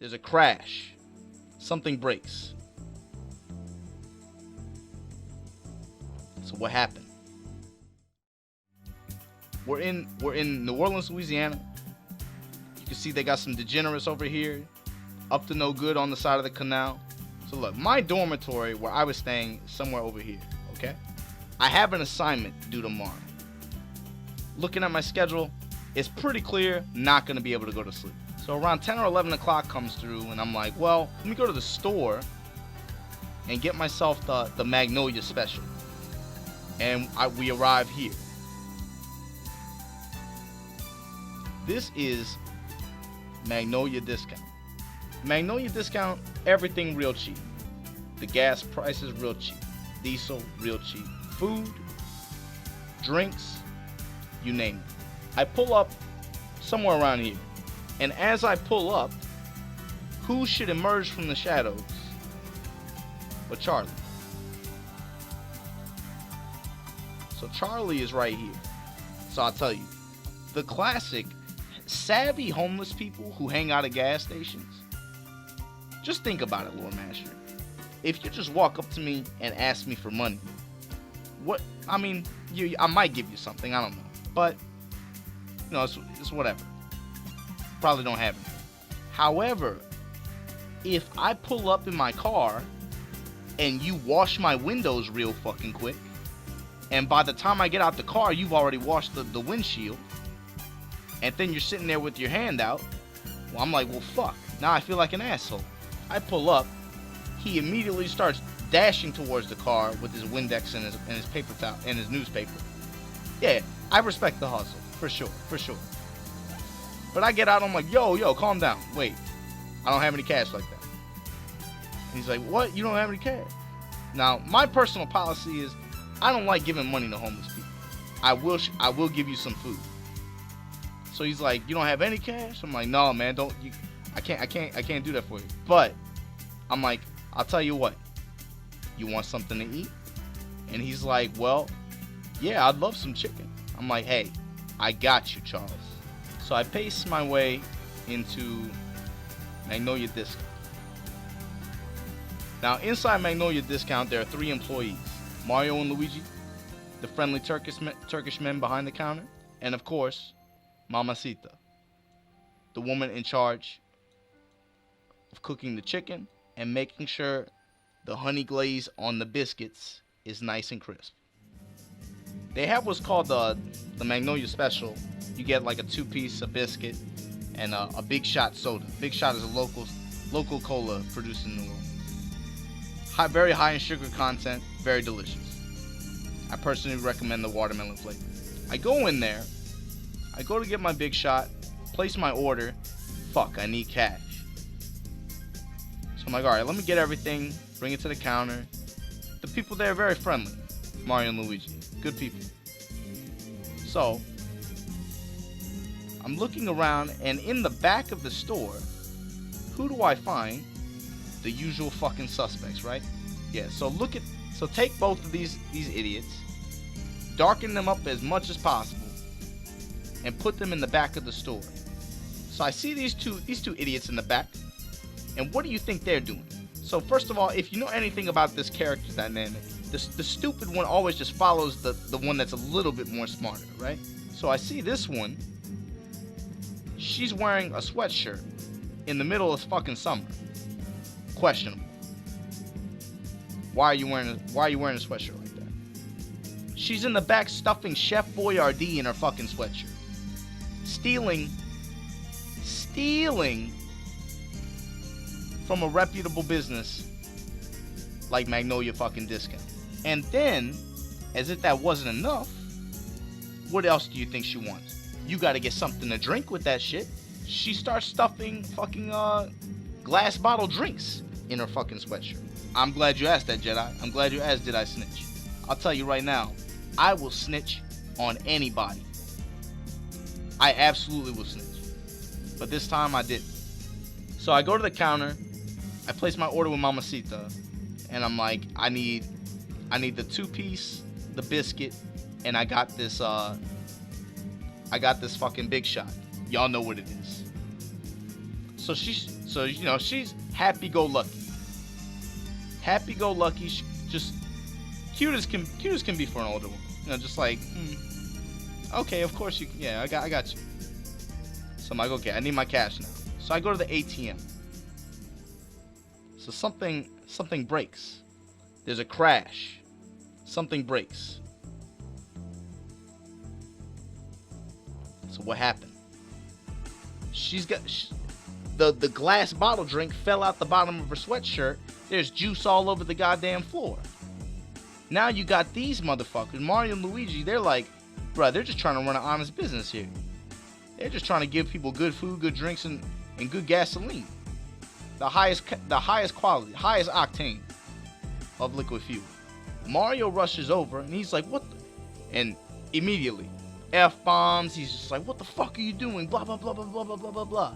There's a crash. Something breaks. So what happened? We're in New Orleans, Louisiana. You can see they got some degenerates over here, up to no good on the side of the canal. So look, my dormitory where I was staying is somewhere over here, okay? I have an assignment due tomorrow. Looking at my schedule, it's pretty clear not going to be able to go to sleep. So around 10 or 11 o'clock comes through, and I'm like, well, let me go to the store and get myself the Magnolia Special. And we arrive here. This is Magnolia Discount. Magnolia Discount, everything real cheap. The gas prices real cheap. Diesel real cheap. Food, drinks, you name it. I pull up somewhere around here. And as I pull up, who should emerge from the shadows but Charlie? So Charlie is right here. So I'll tell you, the classic savvy homeless people who hang out at gas stations. Just think about it, Lord Master. If you just walk up to me and ask me for money, I might give you something, I don't know. But, it's whatever. Probably don't have it. However, if I pull up in my car and you wash my windows real fucking quick, and by the time I get out the car, you've already washed the windshield, and then you're sitting there with your hand out, well, I'm like, well, fuck. Now I feel like an asshole. I pull up. He immediately starts dashing towards the car with his Windex and his paper towel and his newspaper. Yeah, I respect the hustle. For sure. But I get out, I'm like, yo, calm down. Wait, I don't have any cash like that. And he's like, what? You don't have any cash? Now, my personal policy is I don't like giving money to homeless people. I will give you some food. So he's like, you don't have any cash? I'm like, no, man, I can't do that for you. But I'm like, I'll tell you what. You want something to eat? And he's like, well, yeah, I'd love some chicken. I'm like, hey, I got you, Charles. So I pace my way into Magnolia Discount. Now, inside Magnolia Discount, there are 3 employees. Mario and Luigi, the friendly Turkish men behind the counter, and of course, Mamacita, the woman in charge of cooking the chicken and making sure the honey glaze on the biscuits is nice and crisp. They have what's called the Magnolia Special. You get like a 2-piece, a biscuit, and a Big Shot soda. Big Shot is a local cola produced in New Orleans. Very high in sugar content, very delicious. I personally recommend the watermelon flavor. I go in there, I go to get my Big Shot, place my order. Fuck, I need cash. So I'm like, alright, let me get everything, bring it to the counter. The people there are very friendly. Mario and Luigi, good people. So, I'm looking around, and in the back of the store, who do I find? The usual fucking suspects, right? Yeah, so take both of these idiots, darken them up as much as possible, and put them in the back of the store. So I see these two idiots in the back, and what do you think they're doing? So first of all, if you know anything about this character dynamic, the stupid one always just follows the one that's a little bit more smarter, right? So I see this one, she's wearing a sweatshirt in the middle of fucking summer. Questionable. Why are you wearing a sweatshirt like that? She's in the back stuffing Chef Boyardee in her fucking sweatshirt. Stealing from a reputable business like Magnolia fucking Discount. And then, as if that wasn't enough, what else do you think she wants? You gotta get something to drink with that shit. She starts stuffing fucking glass bottle drinks in her fucking sweatshirt. I'm glad you asked that, Jedi. I'm glad you asked, did I snitch? I'll tell you right now, I will snitch on anybody. I absolutely will snitch. But this time I didn't. So I go to the counter, I place my order with Mamacita, and I'm like, I need the 2-piece, the biscuit, and I got this fucking Big Shot. Y'all know what it is. she's happy-go-lucky. Happy-go-lucky, just cute as can be for an older woman. Just like, okay, of course you can. Yeah, I got you. So I'm like, okay, I need my cash now. So I go to the ATM. So something breaks. There's a crash. Something breaks. So what happened? The glass bottle drink fell out the bottom of her sweatshirt. There's juice all over the goddamn floor. Now you got these motherfuckers, Mario and Luigi. They're like, bruh, they're just trying to run an honest business here. They're just trying to give people good food, good drinks, and good gasoline. The highest quality, highest octane of liquid fuel. Mario rushes over and he's like, what? And immediately, F-bombs. He's just like, what the fuck are you doing? Blah, blah, blah, blah, blah, blah, blah, blah, blah.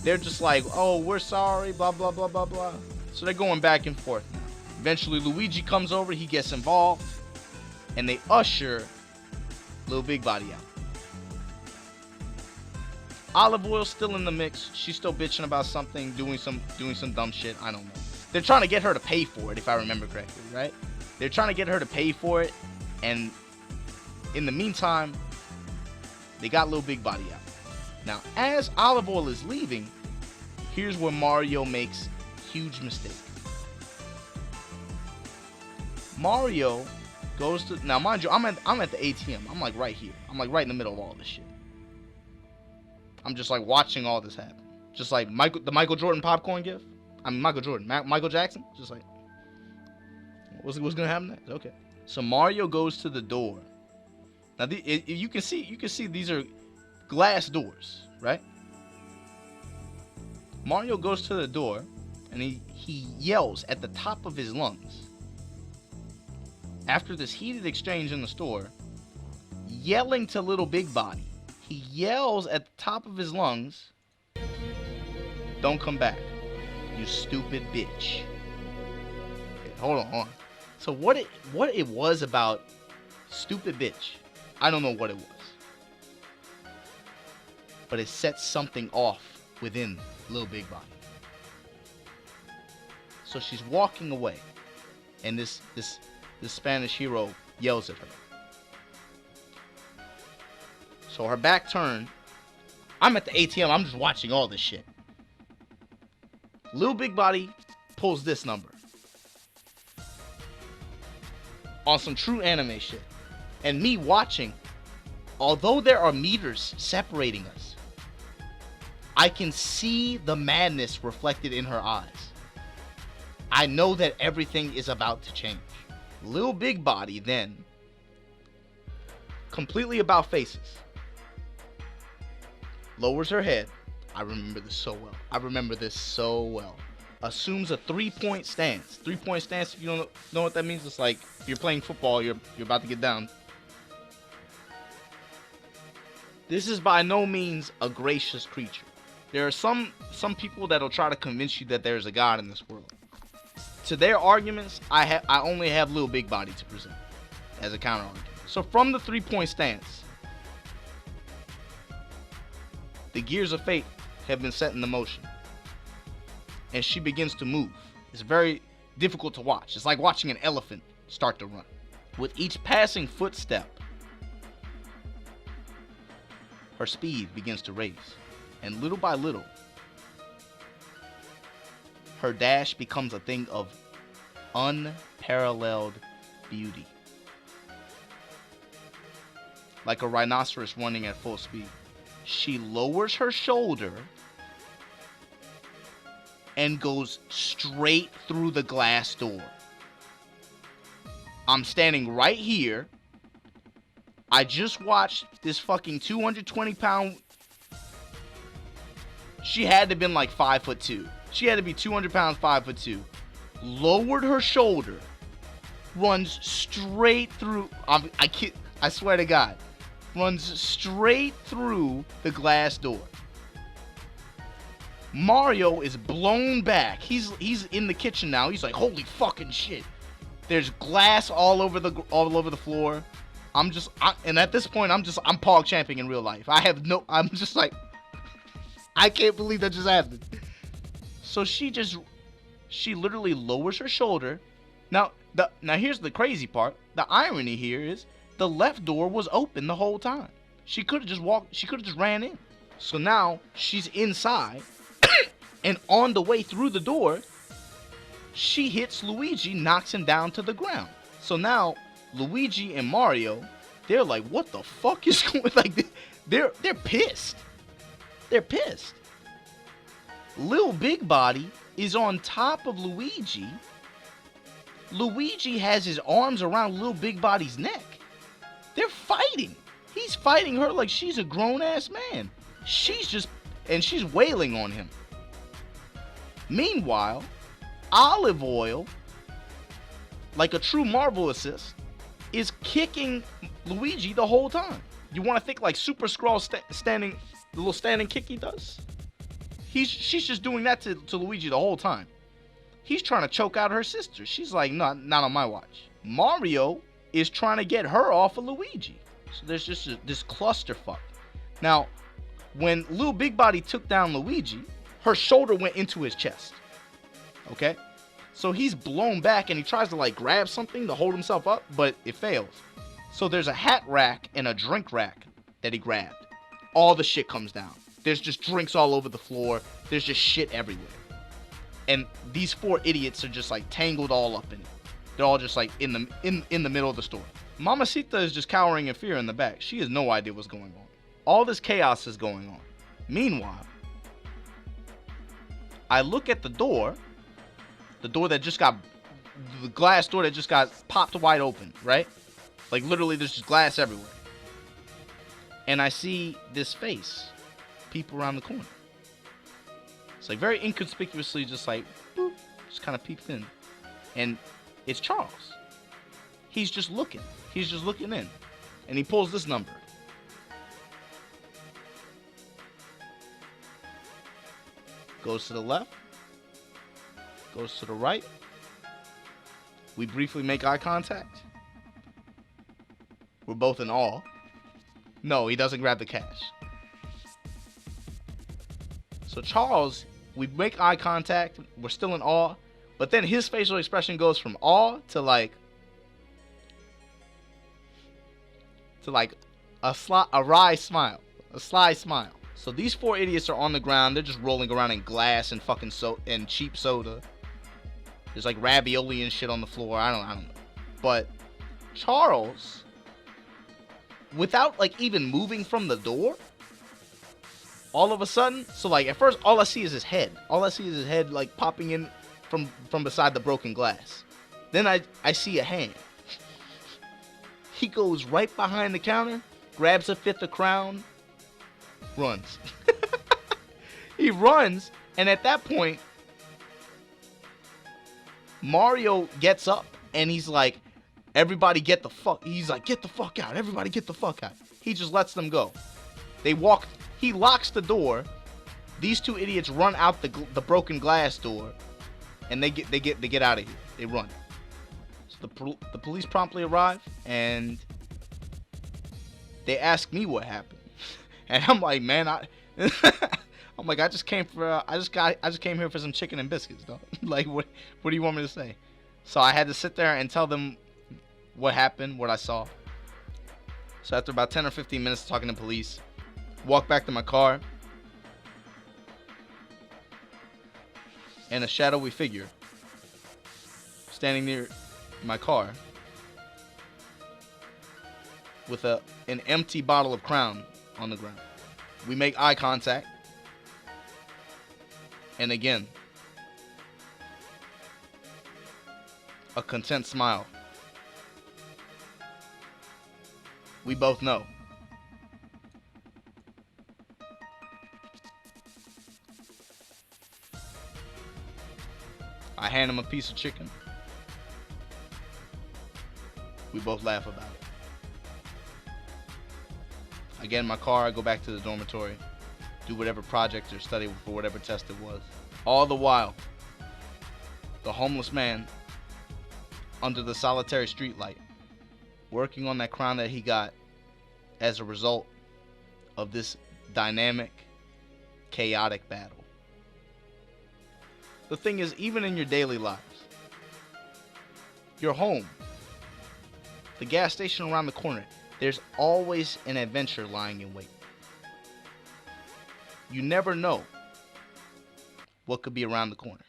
They're just like, oh, we're sorry, blah, blah, blah, blah, blah. So they're going back and forth now. Eventually, Luigi comes over. He gets involved. And they usher Lil Big Body out. Olive Oil's still in the mix. She's still bitching about something, doing some dumb shit. I don't know. They're trying to get her to pay for it, if I remember correctly, right? They're trying to get her to pay for it. And in the meantime, they got Lil Big Body out. Now, as Olive Oil is leaving, here's where Mario makes a huge mistake. Mario goes to... Now, mind you, I'm at the ATM. I'm like right here. I'm like right in the middle of all this shit. I'm just like watching all this happen. Just like the Michael Jordan popcorn gift. I mean, Michael Jordan. Michael Jackson. Just like, what's going to happen next? Okay. So Mario goes to the door. Now, you can see these are glass doors, right? Mario goes to the door, and he yells at the top of his lungs. After this heated exchange in the store, yelling to Little Big Body, he yells at the top of his lungs, "Don't come back, you stupid bitch." Okay, hold on. So what it was about stupid bitch, I don't know what it was. But it set something off within Lil Big Body. So she's walking away, and this Spanish hero yells at her. So her back turned. I'm at the ATM. I'm just watching all this shit. Lil Big Body pulls this number. On some true anime shit. And me watching, although there are meters separating us, I can see the madness reflected in her eyes. I know that everything is about to change. Lil Big Body then, completely about faces, lowers her head. I remember this so well. Assumes a 3-point stance. 3-point stance, if you don't know what that means, it's like if you're playing football, you're about to get down. This is by no means a gracious creature. There are some people that'll try to convince you that there's a God in this world. To their arguments, I only have Lil Big Body to present as a counter argument. So from the 3-point stance, the gears of fate have been set into motion, and she begins to move. It's very difficult to watch. It's like watching an elephant start to run. With each passing footstep, her speed begins to raise, and little by little, her dash becomes a thing of unparalleled beauty. Like a rhinoceros running at full speed. She lowers her shoulder and goes straight through the glass door. I'm standing right here. I just watched this fucking 220-pound... She had to have been like 5'2". She had to be 200 pounds, 5'2". Lowered her shoulder, runs straight through. I swear to God, runs straight through the glass door. Mario is blown back. He's in the kitchen now. He's like, holy fucking shit! There's glass all over the floor. And at this point, I'm pog champing in real life. I'm just like. I can't believe that just happened. So she literally lowers her shoulder. Now here's the crazy part. The irony here is the left door was open the whole time. She could have just walked. She could have just ran in. So now she's inside, and on the way through the door, she hits Luigi, knocks him down to the ground. So now Luigi and Mario, they're like, "What the fuck is going?" Like, they're pissed. They're pissed. Lil Big Body is on top of Luigi. Luigi has his arms around Lil Big Body's neck. They're fighting. He's fighting her like she's a grown-ass man. She's wailing on him. Meanwhile, Olive Oil, like a true Marvel assist, is kicking Luigi the whole time. You want to think like Super Skrull standing, the little standing kick he does? She's just doing that to Luigi the whole time. He's trying to choke out her sister. She's like, no, not on my watch. Mario is trying to get her off of Luigi. So there's just this clusterfuck. Now, when Lil Big Body took down Luigi, her shoulder went into his chest. Okay? So he's blown back and he tries to like grab something to hold himself up, but it fails. So there's a hat rack and a drink rack that he grabbed. All the shit comes down. There's just drinks all over the floor. There's just shit everywhere. And these four idiots are just like tangled all up in it. They're all just like in the middle of the store. Mamacita is just cowering in fear in the back. She has no idea what's going on. All this chaos is going on. Meanwhile, I look at the door that just got, the glass door that just got popped wide open, right? Like literally there's just glass everywhere. And I see this face peep around the corner. It's like very inconspicuously just like, boop, just kind of peeps in. And it's Charles. He's just looking. He's just looking in. And he pulls this number. Goes to the left. Goes to the right. We briefly make eye contact. We're both in awe. No, he doesn't grab the cash. So Charles, we make eye contact. We're still in awe. But then his facial expression goes from awe to like a wry smile. A sly smile. So these four idiots are on the ground. They're just rolling around in glass and fucking and cheap soda. There's like ravioli and shit on the floor. I don't know. But Charles, without like even moving from the door, all of a sudden, so like at first all I see is his head. All I see is his head like popping in from beside the broken glass. Then I see a hand. He goes right behind the counter, grabs a fifth of Crown, runs. He runs, and at that point, Mario gets up, and he's like, everybody get the fuck, he's like, get the fuck out, everybody get the fuck out. He just lets them go. They walk, he locks the door, these two idiots run out the broken glass door, and they get out of here. They run. So the police promptly arrive, and they ask me what happened. And I'm like, man, I'm like, I just came here for some chicken and biscuits, though. Like, what do you want me to say? So I had to sit there and tell them what happened, what I saw. So after about 10 or 15 minutes of talking to police, walk back to my car, and a shadowy figure standing near my car with an empty bottle of Crown on the ground. We make eye contact, and again, a content smile. We both know. I hand him a piece of chicken. We both laugh about it. I get in my car, I go back to the dormitory, do whatever project or study for whatever test it was. All the while, the homeless man under the solitary streetlight, working on that crown that he got as a result of this dynamic, chaotic battle. The thing is, even in your daily lives, your home, the gas station around the corner, there's always an adventure lying in wait. You never know what could be around the corner.